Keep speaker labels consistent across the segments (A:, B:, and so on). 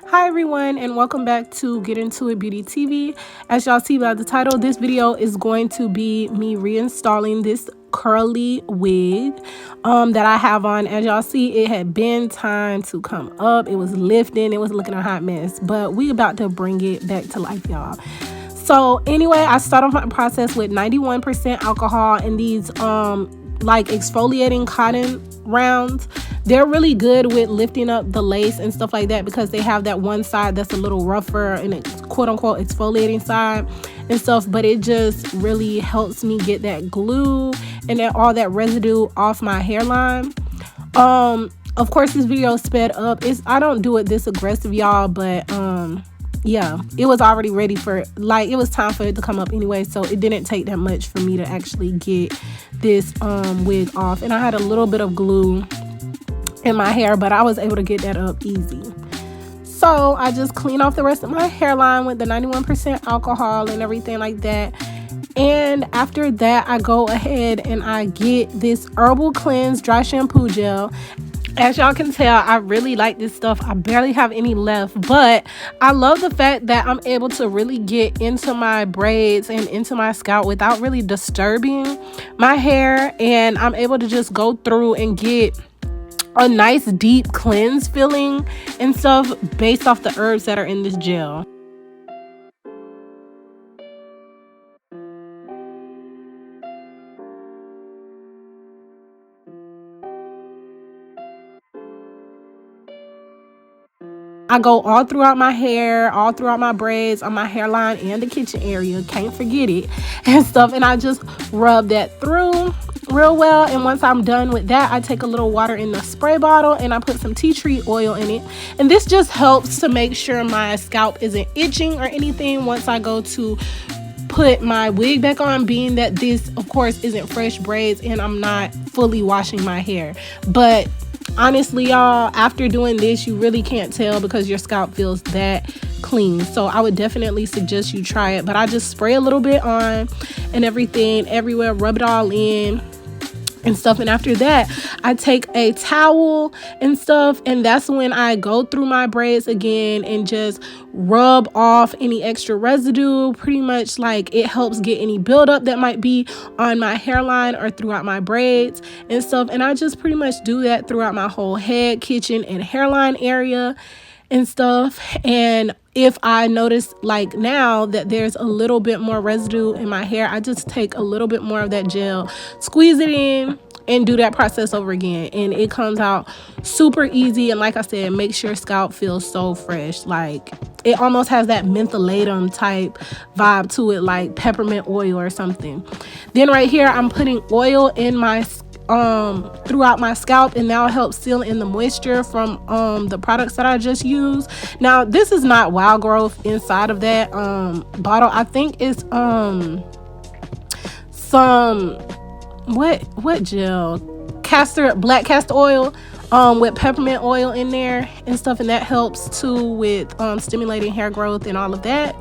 A: Hi everyone, and welcome back to Get Into It Beauty TV. As y'all see by the title, this video is going to be me reinstalling this curly wig that I have on. As y'all see, it had been time to come up. It was lifting, it was looking a hot mess, but we about to bring it back to life, y'all. So anyway, I start off my process with 91% alcohol and these like exfoliating cotton rounds. They're really good with lifting up the lace and stuff like that because they have that one side that's a little rougher and it's quote unquote exfoliating side and stuff, but it just really helps me get that glue and all that residue off my hairline. Of course this video is sped up. I don't do it this aggressive, y'all, but yeah, it was already ready for, like, it was time for it to come up anyway, so it didn't take that much for me to actually get this wig off. And I had a little bit of glue in my hair, but I was able to get that up easy. So I just clean off the rest of my hairline with the 91% alcohol and everything like that. And after that, I go ahead and I get this Herbal Cleanse dry shampoo gel. As y'all can tell, I really like this stuff. I barely have any left, but I love the fact that I'm able to really get into my braids and into my scalp without really disturbing my hair. And I'm able to just go through and get a nice deep cleanse feeling and stuff based off the herbs that are in this gel. I go all throughout my hair, all throughout my braids, on my hairline and the kitchen area, can't forget it, and stuff. And I just rub that through real well. And once I'm done with that, I take a little water in the spray bottle and I put some tea tree oil in it. And this just helps to make sure my scalp isn't itching or anything once I go to put my wig back on, being that this of course isn't fresh braids and I'm not fully washing my hair. But honestly, y'all, after doing this, you really can't tell because your scalp feels that clean. So I would definitely suggest you try it. But I just spray a little bit on and everything everywhere, rub it all in and stuff. And after that, I take a towel and stuff, and that's when I go through my braids again and just rub off any extra residue. Pretty much like it helps get any buildup that might be on my hairline or throughout my braids and stuff. And I just pretty much do that throughout my whole head, kitchen, and hairline area and stuff. And if I notice like now that there's a little bit more residue in my hair, I just take a little bit more of that gel, squeeze it in, and do that process over again, and it comes out super easy. And like I said, makes your scalp feel so fresh. Like it almost has that mentholatum type vibe to it, like peppermint oil or something. Then right here, I'm putting oil in my throughout my scalp, and that'll help seal in the moisture from the products that I just used. Now this is not Wild Growth inside of that bottle. I think it's some what gel, black castor oil with peppermint oil in there and stuff, and that helps too with stimulating hair growth and all of that.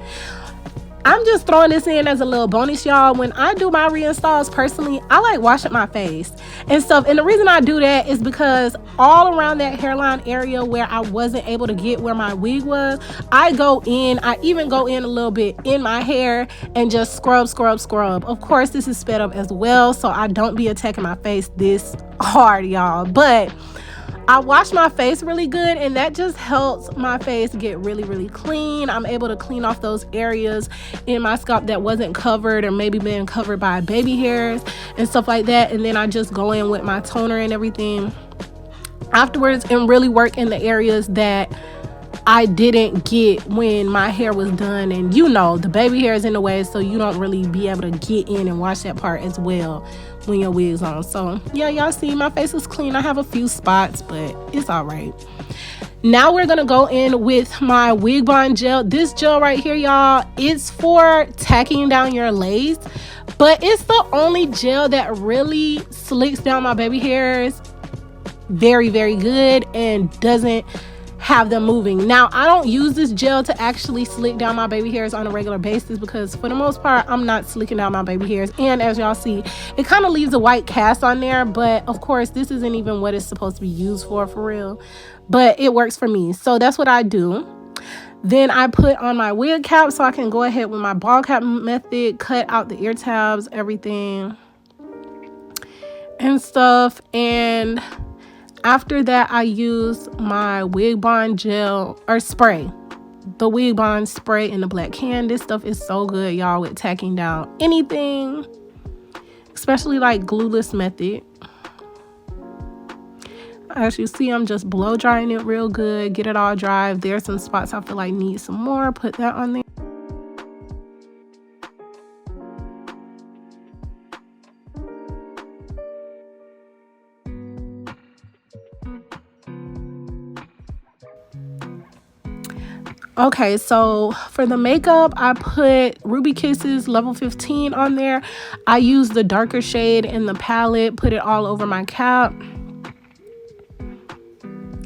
A: I'm just throwing this in as a little bonus, y'all. When I do my reinstalls, personally, I like washing my face and stuff. And the reason I do that is because all around that hairline area where I wasn't able to get where my wig was, I go in. I even go in a little bit in my hair and just scrub. Of course, this is sped up as well, so I don't be attacking my face this hard, y'all. But I wash my face really good, and that just helps my face get really clean. I'm able to clean off those areas in my scalp that wasn't covered or maybe been covered by baby hairs and stuff like that. And then I just go in with my toner and everything afterwards and really work in the areas that I didn't get when my hair was done. And you know, the baby hair is in the way, so you don't really be able to get in and wash that part as well when your wig's on. So yeah, y'all see my face is clean. I have a few spots, but it's all right. Now we're gonna go in with my wig bond gel. This gel right here, y'all, it's for tacking down your lace, but it's the only gel that really slicks down my baby hairs very good and doesn't have them moving. Now, I don't use this gel to actually slick down my baby hairs on a regular basis because for the most part, I'm not slicking down my baby hairs. And as y'all see, it kind of leaves a white cast on there. But of course, this isn't even what it's supposed to be used for real. But it works for me. So that's what I do. Then I put on my wig cap so I can go ahead with my ball cap method, cut out the ear tabs, everything and stuff. And after that, I use my wig bond gel or spray, the wig bond spray in the black can. This stuff is so good, y'all, with tacking down anything, especially like glueless method. As you see, I'm just blow drying it real good, get it all dry. If there's some spots I feel like need some more, put that on there. Okay, so for the makeup, I put Ruby Kisses level 15 on there. I used the darker shade in the palette, put it all over my cap.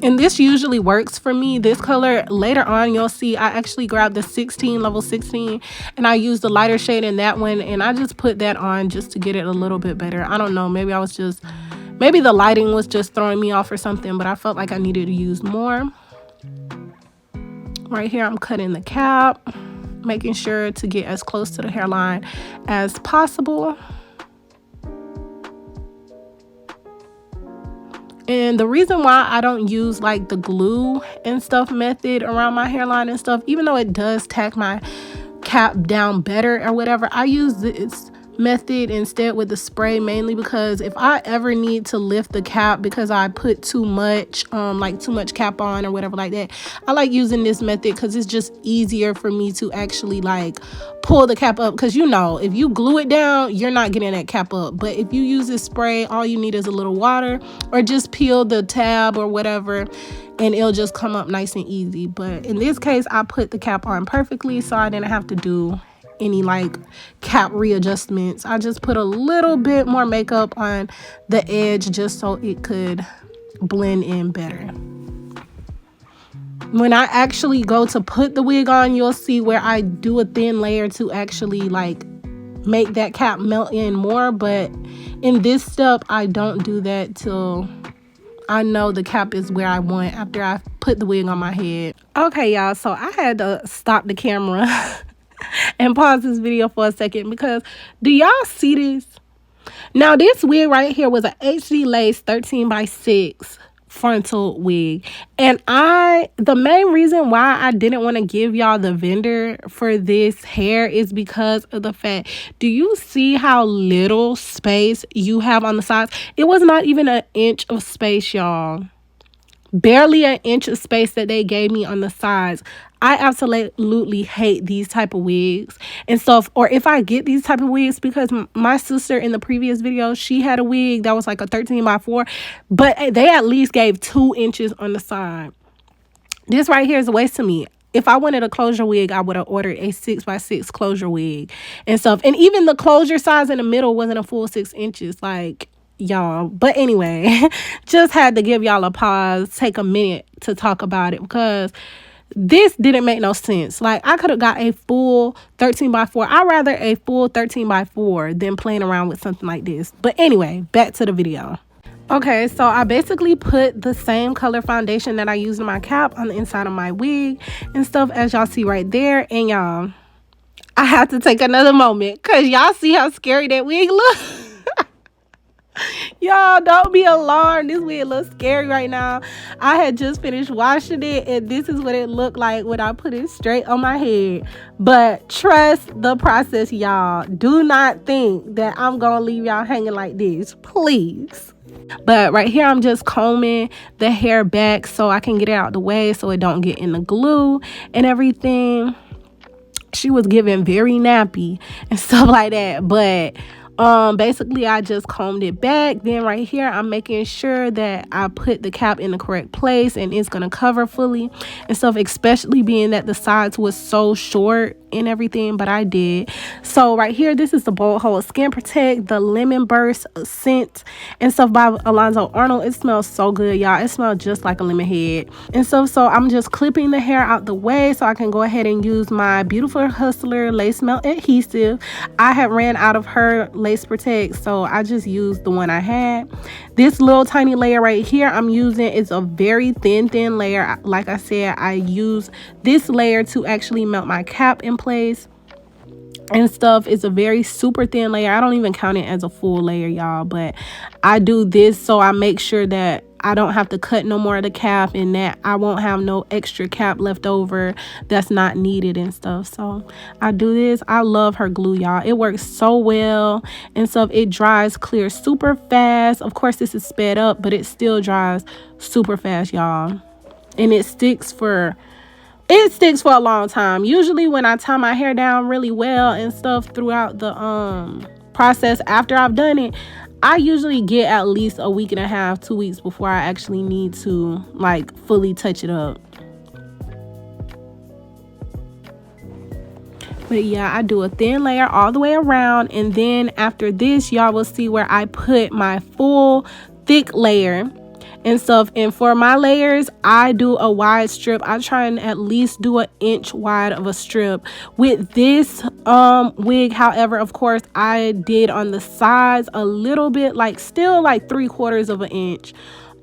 A: And this usually works for me. This color, later on, you'll see I actually grabbed the 16, level 16, and I used the lighter shade in that one. And I just put that on just to get it a little bit better. I don't know, maybe maybe the lighting was just throwing me off or something, but I felt like I needed to use more. Right here, I'm cutting the cap, making sure to get as close to the hairline as possible. And the reason why I don't use like the glue and stuff method around my hairline and stuff, even though it does tack my cap down better or whatever, I use this method instead with the spray, mainly because if I ever need to lift the cap because I put too much cap on or whatever like that, I like using this method because it's just easier for me to actually like pull the cap up, because you know, if you glue it down, you're not getting that cap up. But if you use this spray, all you need is a little water or just peel the tab or whatever, and it'll just come up nice and easy. But in this case, I put the cap on perfectly, so I didn't have to do any like cap readjustments. I just put a little bit more makeup on the edge just so it could blend in better. When I actually go to put the wig on, you'll see where I do a thin layer to actually like make that cap melt in more. But in this step, I don't do that till I know the cap is where I want after I put the wig on my head. Okay, y'all, so I had to stop the camera and pause this video for a second because do y'all see this? Now, this wig right here was an HD lace 13x6 frontal wig, and the main reason why I didn't want to give y'all the vendor for this hair is because of the fact, do you see how little space you have on the sides? It was not even an inch of space, y'all. Barely an inch of space that they gave me on the sides. I absolutely hate these type of wigs and stuff. Or if I get these type of wigs, because my sister in the previous video, she had a wig that was like a 13x4, but they at least gave 2 inches on the side. This right here is a waste to me. If I wanted a closure wig, I would have ordered a 6x6 closure wig and stuff. And even the closure size in the middle wasn't a full 6 inches, like, y'all. But anyway, just had to give y'all a pause, take a minute to talk about it, because this didn't make no sense. Like, I could have got a full 13x4. I'd rather a full 13x4 than playing around with something like this. But anyway, back to the video. Okay, so I basically put the same color foundation that I used in my cap on the inside of my wig and stuff, as y'all see right there. And y'all, I have to take another moment because y'all see how scary that wig looks. Y'all, don't be alarmed. This wig looks scary right now. I had just finished washing it, and this is what it looked like when I put it straight on my head. But trust the process, y'all. Do not think that I'm gonna leave y'all hanging like this, please. But right here, I'm just combing the hair back so I can get it out the way so it don't get in the glue and everything. She was giving very nappy and stuff like that, but basically I just combed it back. Then right here, I'm making sure that I put the cap in the correct place and it's gonna cover fully and stuff, especially being that the sides was so short. and everything, but I did. So right here, this is the Bold Hold Skin Protect, the Lemon Burst scent and stuff by Alonzo Arnold. It smells so good, y'all. It smells just like a lemon head and stuff. So I'm just clipping the hair out the way so I can go ahead and use my Beautiful Hustler lace melt adhesive. I had ran out of her lace protect, so I just used the one I had. This little tiny layer right here I'm using is a very thin layer. Like I said, I use this layer to actually melt my cap in place and stuff. It's a very super thin layer. I don't even count it as a full layer, y'all, but I do this so I make sure that I don't have to cut no more of the cap and that I won't have no extra cap left over that's not needed and stuff. So I do this. I love her glue, y'all. It works so well and stuff. It dries clear super fast. Of course, this is sped up, but it still dries super fast, y'all. And it sticks for a long time. Usually when I tie my hair down really well and stuff throughout the process after I've done it, I usually get at least a week and a half, 2 weeks before I actually need to like fully touch it up. But yeah, I do a thin layer all the way around, and then after this y'all will see where I put my full thick layer and stuff. And for my layers, I do a wide strip. I try and at least do an inch wide of a strip with this wig. However, of course, I did on the sides a little bit, like still like 3/4 of an inch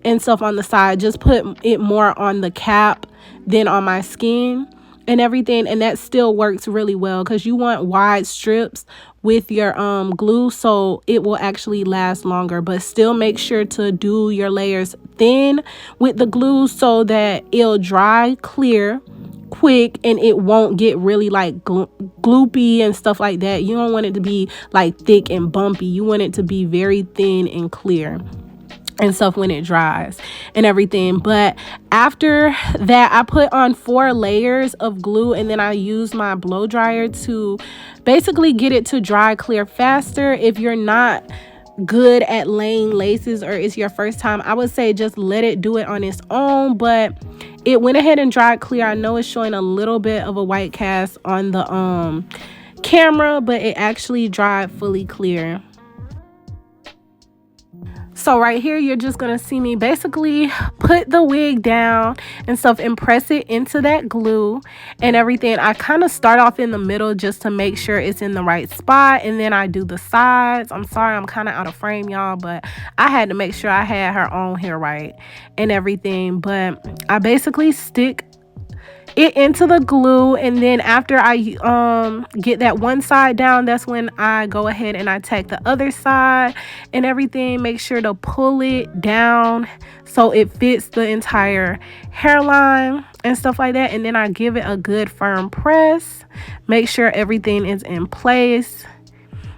A: and stuff on the side. Just put it more on the cap than on my skin and everything, and that still works really well because you want wide strips with your glue so it will actually last longer. But still make sure to do your layers thin with the glue so that it'll dry clear quick and it won't get really like gloopy and stuff like that. You don't want it to be like thick and bumpy. You want it to be very thin and clear and stuff when it dries and everything. But after that, I put on 4 layers of glue, and then I use my blow dryer to basically get it to dry clear faster. If you're not good at laying laces or it's your first time, I would say just let it do it on its own. But it went ahead and dried clear. I know it's showing a little bit of a white cast on the camera, but it actually dried fully clear. So right here, you're just going to see me basically put the wig down and stuff and press it into that glue and everything. I kind of start off in the middle just to make sure it's in the right spot, and then I do the sides. I'm sorry, I'm kind of out of frame, y'all, but I had to make sure I had her own hair right and everything. But I basically stick it into the glue, and then after I get that one side down, that's when I go ahead and I tack the other side and everything. Make sure to pull it down so it fits the entire hairline and stuff like that, and then I give it a good firm press. Make sure everything is in place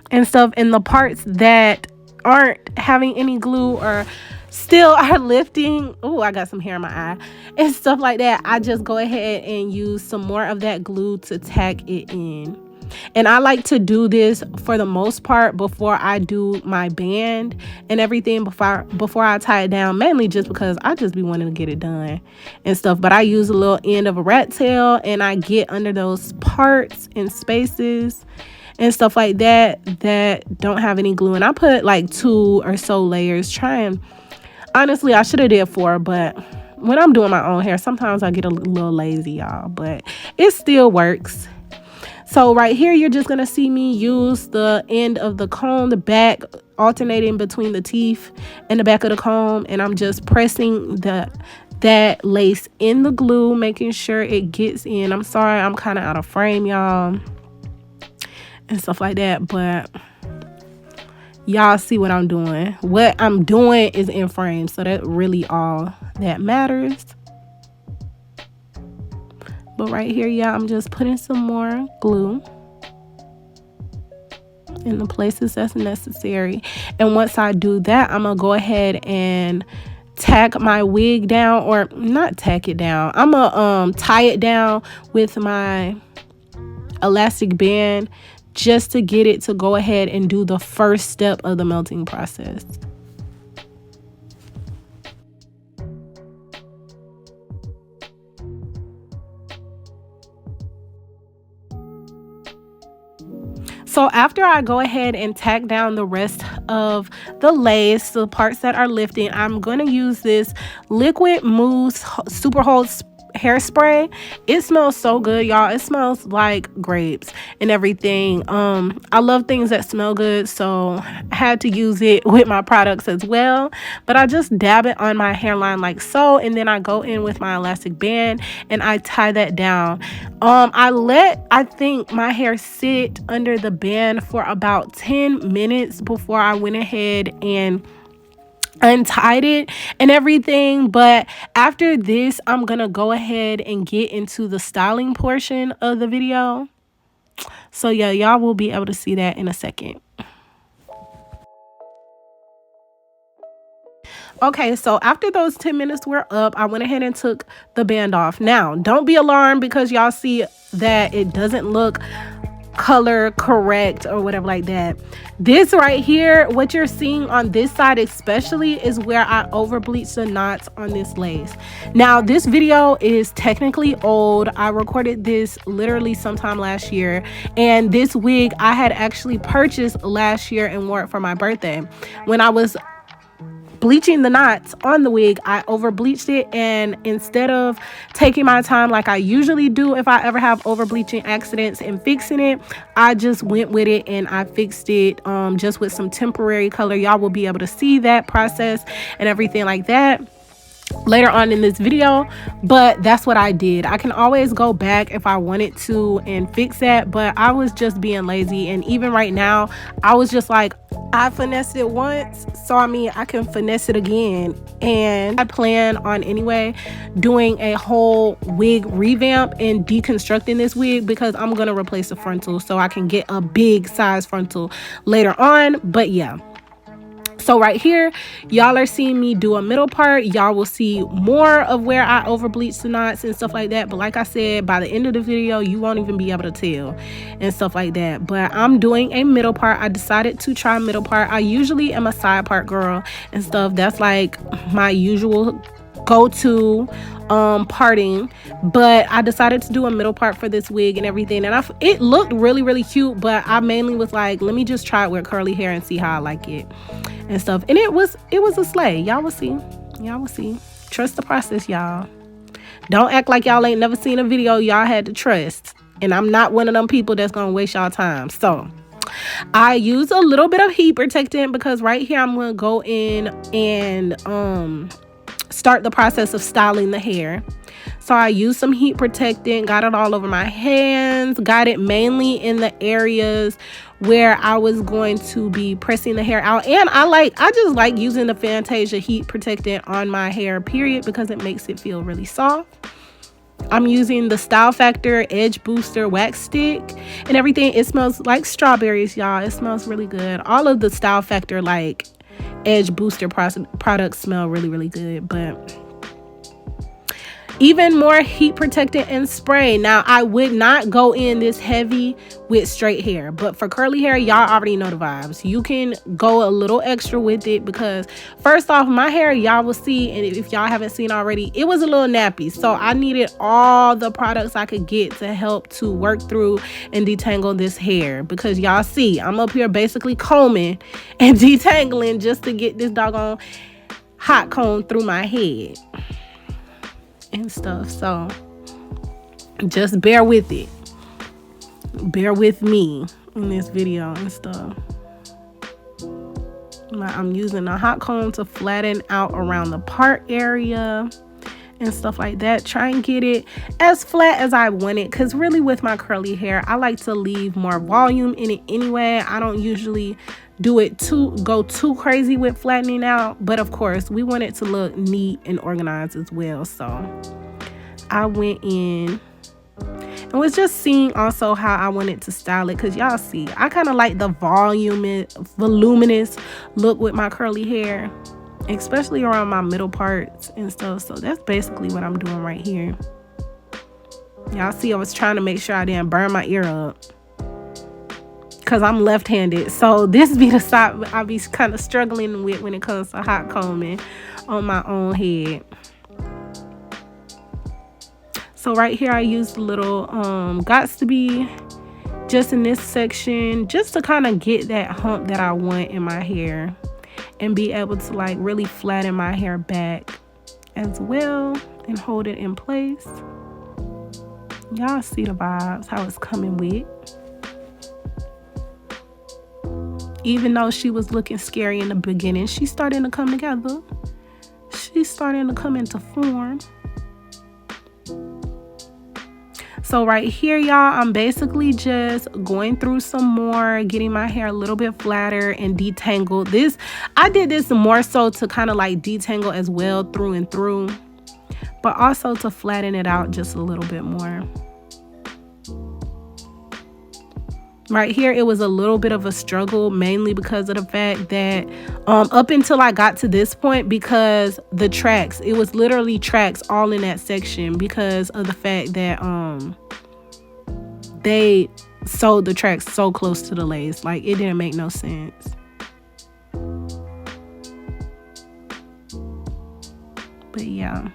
A: and stuff. In the parts that aren't having any glue or still are lifting, oh, I got some hair in my eye and stuff like that, I just go ahead and use some more of that glue to tack it in. And I like to do this for the most part before I do my band and everything, before I tie it down, mainly just because I just be wanting to get it done and stuff. But I use a little end of a rat tail and I get under those parts and spaces and stuff like that that don't have any glue, and I put like 2 or so layers. Honestly, I should have did 4, but when I'm doing my own hair, sometimes I get a little lazy, y'all, but it still works. So right here, you're just going to see me use the end of the comb, the back, alternating between the teeth and the back of the comb, and I'm just pressing that lace in the glue, making sure it gets in. I'm sorry, I'm kind of out of frame, y'all, and stuff like that, but y'all see what I'm doing. What I'm doing is in frame, so that really all that matters. But right here, y'all, I'm just putting some more glue in the places that's necessary. And once I do that, I'm gonna go ahead and tack my wig down, or not tack it down, I'm gonna tie it down with my elastic band, just to get it to go ahead and do the first step of the melting process. So after I go ahead and tack down the rest of the lace, the parts that are lifting, I'm going to use this liquid mousse super hold hairspray. It smells so good, y'all. It smells like grapes and everything. I love things that smell good, so I had to use it with my products as well. But I just dab it on my hairline like so, and then I go in with my elastic band and I tie that down. I think my hair sit under the band for about 10 minutes before I went ahead and untied it and everything. But after this, I'm gonna go ahead and get into the styling portion of the video. So yeah, y'all will be able to see that in a second. Okay, so after those 10 minutes were up, I went ahead and took the band off. Now, don't be alarmed because y'all see that it doesn't look color correct or whatever like that. This right here, what you're seeing on this side especially, is where I over bleached the knots on this lace. Now, this video is technically old. I recorded this literally sometime last year, and this wig I had actually purchased last year and wore it for my birthday. When I was bleaching the knots on the wig, I over bleached it, and instead of taking my time like I usually do if I ever have over bleaching accidents and fixing it, I just went with it and I fixed it just with some temporary color. Y'all will be able to see that process and everything like that later on in this video, but that's what I did. I can always go back if I wanted to and fix that, but I was just being lazy. And even right now, I was just like, I finessed it once, so I mean I can finesse it again. And I plan on anyway doing a whole wig revamp and deconstructing this wig, because I'm gonna replace the frontal so I can get a big size frontal later on. But yeah, so right here, y'all are seeing me do a middle part. Y'all will see more of where I over bleach the knots and stuff like that. But like I said, by the end of the video, you won't even be able to tell and stuff like that. But I'm doing a middle part. I decided to try middle part. I usually am a side part girl and stuff. That's like my usual go-to parting, but I decided to do a middle part for this wig and everything, and it looked really cute, but I mainly was like, let me just try it with curly hair and see how I like it and stuff. And it was a slay. Y'all will see. Trust the process, y'all. Don't act like y'all ain't never seen a video y'all had to trust, and I'm not one of them people that's gonna waste y'all time. So I use a little bit of heat protectant, because right here I'm gonna go in and start the process of styling the hair. So I used some heat protectant, got it all over my hands, got it mainly in the areas where I was going to be pressing the hair out. And I just like using the Fantasia heat protectant on my hair, period, because it makes it feel really soft. I'm using the Style Factor Edge Booster Wax Stick and everything. It smells like strawberries, y'all. It smells really good. All of the Style Factor like Edge Booster products smell really good. But even more heat protectant and spray. Now, I would not go in this heavy with straight hair, but for curly hair, y'all already know the vibes. You can go a little extra with it, because first off, my hair, y'all will see, and if y'all haven't seen already, it was a little nappy, so I needed all the products I could get to help to work through and detangle this hair, because y'all see I'm up here basically combing and detangling just to get this doggone hot comb through my head and stuff. So just bear with it, bear with me in this video and stuff. I'm using a hot comb to flatten out around the part area and stuff like that. Try and get it as flat as I want it, because really with my curly hair, I like to leave more volume in it anyway. I don't usually go too crazy with flattening out, but of course we want it to look neat and organized as well. So I went in and was just seeing also how I wanted to style it, because y'all see I kind of like the voluminous look with my curly hair, especially around my middle parts and stuff. So that's basically what I'm doing right here. Y'all see I was trying to make sure I didn't burn my ear up, because I'm left-handed, so this be the side I be kind of struggling with when it comes to hot combing on my own head. So right here I used a little Gots to Be just in this section, just to kind of get that hump that I want in my hair and be able to like really flatten my hair back as well and hold it in place. Y'all see the vibes, how it's coming with. Even though she was looking scary in the beginning, she's starting to come together. She's starting to come into form. So right here, y'all, I'm basically just going through some more, getting my hair a little bit flatter and detangled. This, I did this more so to kind of like detangle as well through and through, but also to flatten it out just a little bit more. Right here, it was a little bit of a struggle, mainly because of the fact that up until I got to this point, because the tracks, it was literally tracks all in that section because of the fact that they sewed the tracks so close to the lace. Like, it didn't make no sense. But yeah.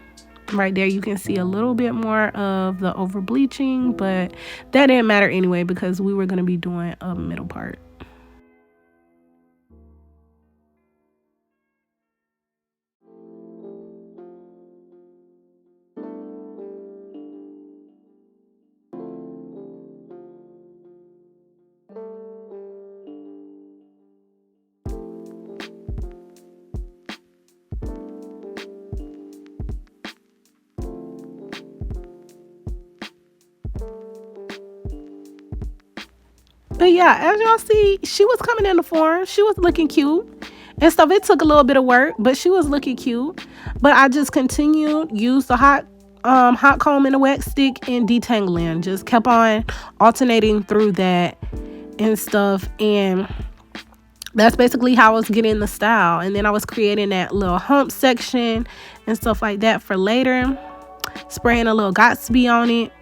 A: Right there, you can see a little bit more of the over bleaching, but that didn't matter anyway because we were going to be doing a middle part. But yeah, as y'all see, she was coming into form. She was looking cute and stuff. It took a little bit of work, but she was looking cute. But I just continued, used the hot comb and a wet stick and detangling. Just kept on alternating through that and stuff. And that's basically how I was getting the style. And then I was creating that little hump section and stuff like that for later. Spraying a little Gatsby on it,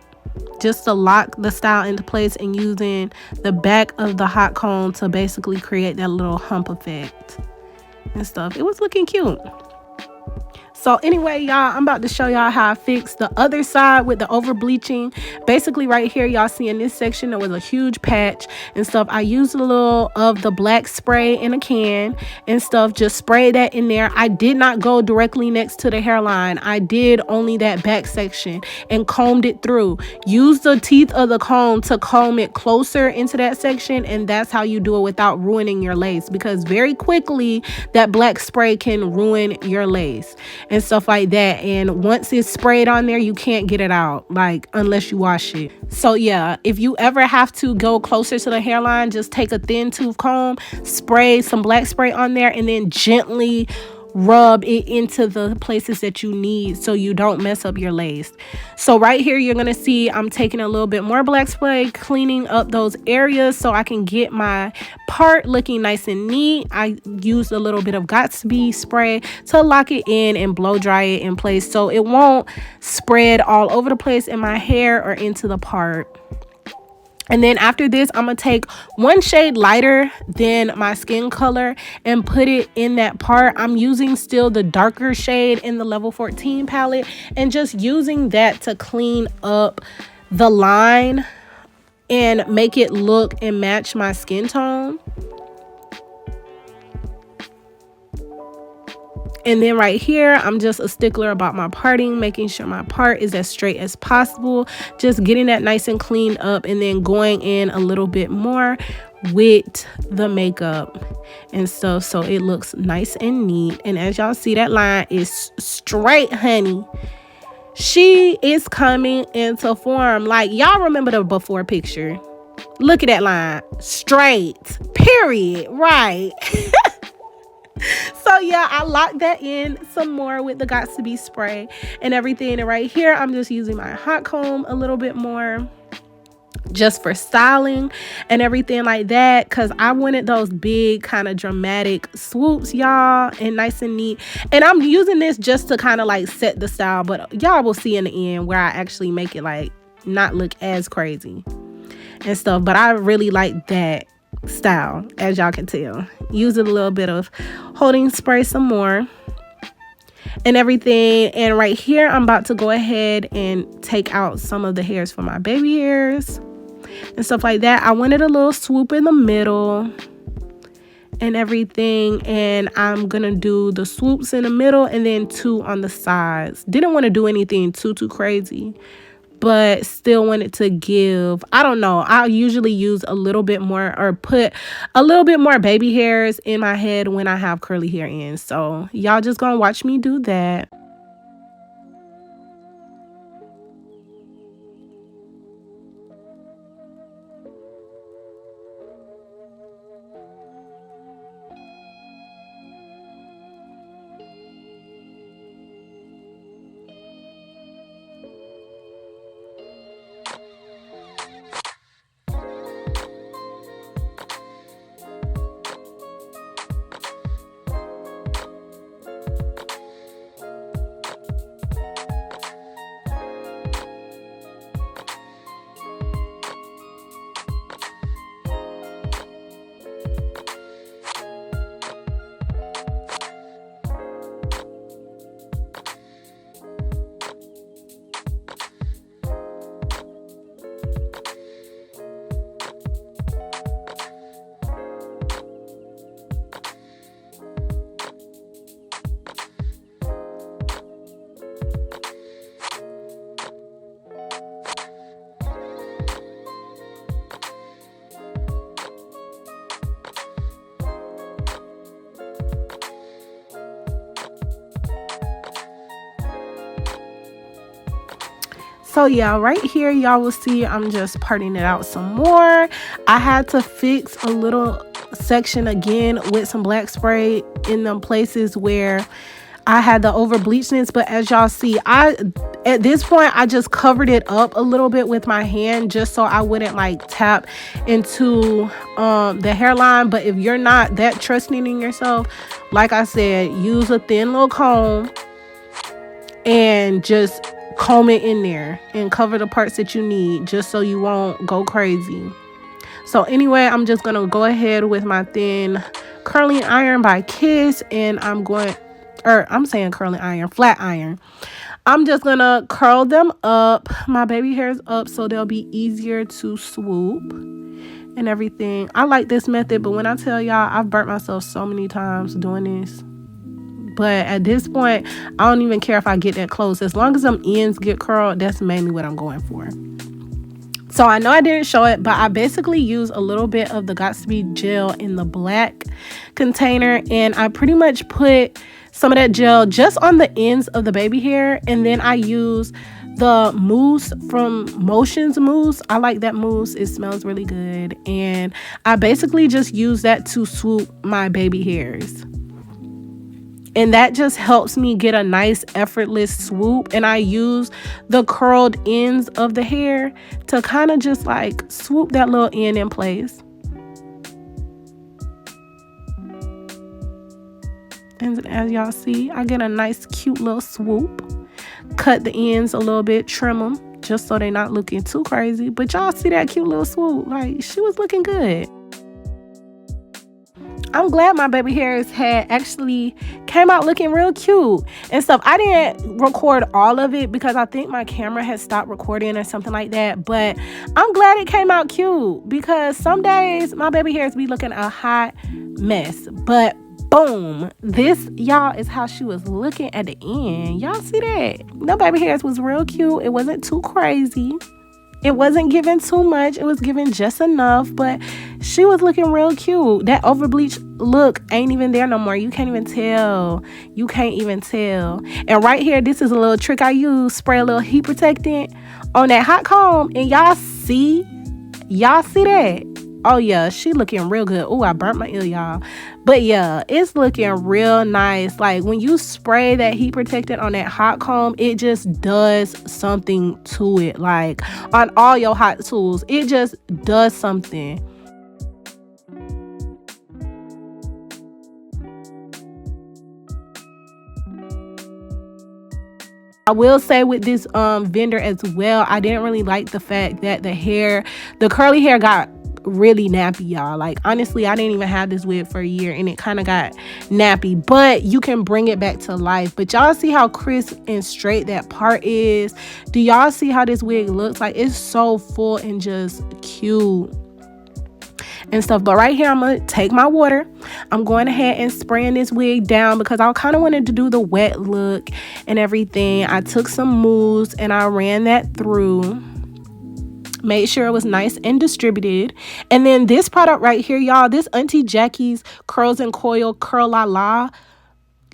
A: just to lock the style into place, and using the back of the hot comb to basically create that little hump effect and stuff. It was looking cute. So anyway, y'all, I'm about to show y'all how I fixed the other side with the over bleaching. Basically right here, y'all see in this section there was a huge patch and stuff. I used a little of the black spray in a can and stuff, just spray that in there. I did not go directly next to the hairline. I did only that back section and combed it through. Use the teeth of the comb to comb it closer into that section, and that's how you do it without ruining your lace, because very quickly that black spray can ruin your lace and stuff like that. And once it's sprayed on there, you can't get it out, like, unless you wash it. So yeah, if you ever have to go closer to the hairline, just take a thin tooth comb, spray some black spray on there, and then gently rub it into the places that you need so you don't mess up your lace. So right here, you're gonna see I'm taking a little bit more black spray, cleaning up those areas so I can get my part looking nice and neat. I used a little bit of Gatsby spray to lock it in and blow dry it in place so it won't spread all over the place in my hair or into the part. And then after this, I'm going to take one shade lighter than my skin color and put it in that part. I'm using still the darker shade in the level 14 palette and just using that to clean up the line and make it look and match my skin tone. And then right here, I'm just a stickler about my parting, making sure my part is as straight as possible, just getting that nice and cleaned up, and then going in a little bit more with the makeup and stuff so it looks nice and neat. And as y'all see, that line is straight, honey. She is coming into form. Like, y'all remember the before picture? Look at that line, straight, period, right? So yeah, I locked that in some more with the Gatsby spray and everything. And right here, I'm just using my hot comb a little bit more just for styling and everything like that, because I wanted those big kind of dramatic swoops, y'all, and nice and neat. And I'm using this just to kind of like set the style, but y'all will see in the end where I actually make it like not look as crazy and stuff. But I really like that style, as y'all can tell. Using a little bit of holding spray some more and everything. And right here, I'm about to go ahead and take out some of the hairs for my baby hairs and stuff like that. I wanted a little swoop in the middle and everything, and I'm gonna do the swoops in the middle and then 2 on the sides. Didn't want to do anything too crazy, but still wanted to give, I don't know, I usually use a little bit more or put a little bit more baby hairs in my head when I have curly hair in. So y'all just gonna watch me do that. So yeah, right here y'all will see I'm just parting it out some more. I had to fix a little section again with some black spray in them places where I had the over bleachedness, but as y'all see, at this point I just covered it up a little bit with my hand just so I wouldn't like tap into the hairline. But if you're not that trusting in yourself, like I said, use a thin little comb and just comb it in there and cover the parts that you need just so you won't go crazy. So anyway, I'm just gonna go ahead with my thin curling iron by Kiss, and I'm saying curling iron, flat iron. I'm just gonna curl them up, my baby hairs up, so they'll be easier to swoop and everything. I like this method, but when I tell y'all, I've burnt myself so many times doing this. But at this point, I don't even care if I get that close. As long as them ends get curled, that's mainly what I'm going for. So I know I didn't show it, but I basically use a little bit of the Got2b gel in the black container, and I pretty much put some of that gel just on the ends of the baby hair, and then I use the mousse from Motions Mousse. I like that mousse. It smells really good, and I basically just use that to swoop my baby hairs. And that just helps me get a nice effortless swoop. And I use the curled ends of the hair to kind of just like swoop that little end in place. And as y'all see, I get a nice cute little swoop. Cut the ends a little bit, trim them just so they're not looking too crazy. But y'all see that cute little swoop? Like, she was looking good. I'm glad my baby hairs had actually came out looking real cute and stuff. I didn't record all of it because I think my camera had stopped recording or something like that. But I'm glad it came out cute because some days my baby hairs be looking a hot mess. But boom, this, y'all, is how she was looking at the end. Y'all see that? The baby hairs was real cute. It wasn't too crazy. It wasn't giving too much. It was giving just enough, but she was looking real cute. That over bleach look ain't even there no more. You can't even tell. You can't even tell. And right here, this is a little trick I use. Spray a little heat protectant on that hot comb, and y'all see that? Oh yeah, she looking real good. Oh, I burnt my ear, y'all. But yeah, it's looking real nice. Like when you spray that heat protectant on that hot comb, it just does something to it. Like on all your hot tools, it just does something. I will say with this vendor as well, I didn't really like the fact that the curly hair got really nappy, y'all. Like, honestly, I didn't even have this wig for a year and it kind of got nappy, but you can bring it back to life. But y'all see how crisp and straight that part is? Do y'all see how this wig looks? Like, it's so full and just cute and stuff. But right here, I'm gonna take my water. I'm going ahead and spraying this wig down because I kind of wanted to do the wet look and everything. I took some mousse and I ran that through, made sure it was nice and distributed. And then this product right here, y'all, this Auntie Jackie's Curls and Coil Curl La La,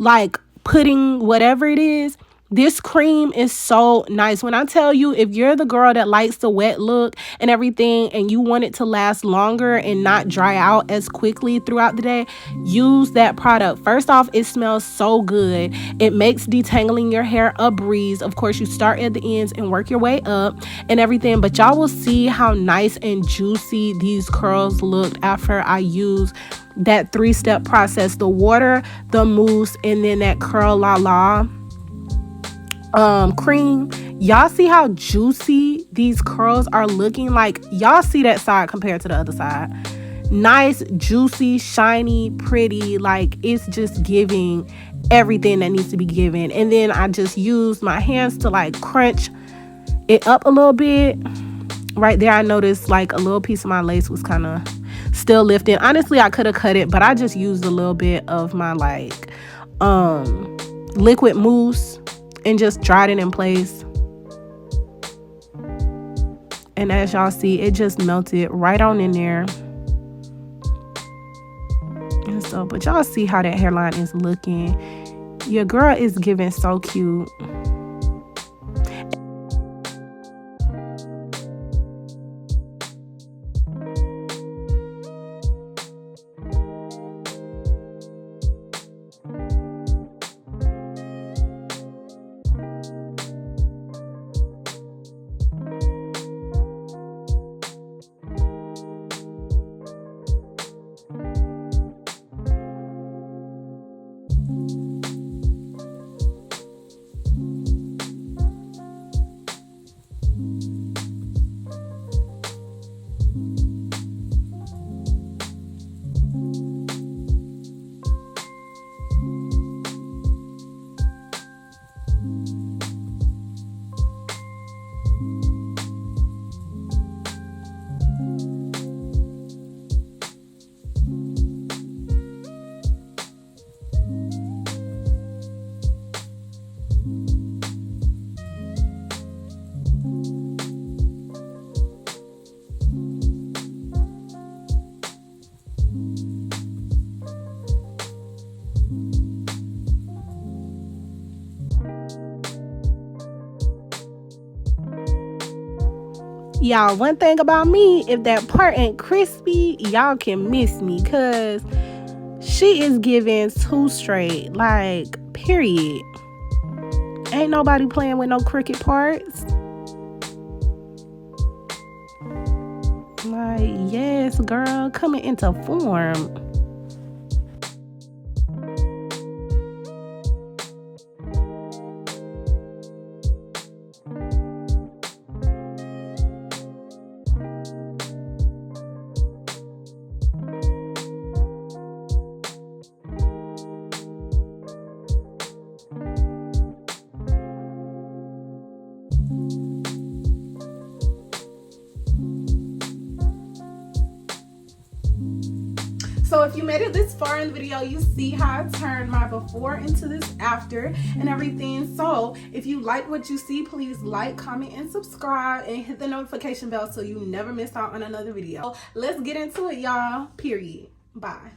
A: like pudding, whatever it is. This cream is so nice. When I tell you, if you're the girl that likes the wet look and everything and you want it to last longer and not dry out as quickly throughout the day, use that product. First off, it smells so good. It makes detangling your hair a breeze. Of course, you start at the ends and work your way up and everything, but y'all will see how nice and juicy these curls looked after I use that 3-step process: the water, the mousse, and then that Curl La La cream. Y'all see how juicy these curls are looking? Like, y'all see that side compared to the other side? Nice, juicy, shiny, pretty. Like, it's just giving everything that needs to be given. And then I just used my hands to like crunch it up a little bit. Right there, I noticed like a little piece of my lace was kind of still lifting. Honestly, I could have cut it, but I just used a little bit of my like liquid mousse and just dried it in place. And as y'all see, it just melted right on in there. And so, but y'all see how that hairline is looking. Your girl is giving so cute. Y'all, one thing about me, if that part ain't crispy, y'all can miss me, because she is giving 2 straight, like, period. Ain't nobody playing with no crooked parts. Like, yes, girl, coming into form. So if you made it this far in the video, you see how I turned my before into this after and everything. So if you like what you see, please like, comment, and subscribe, and hit the notification bell so you never miss out on another video. Let's get into it, y'all. Period. Bye.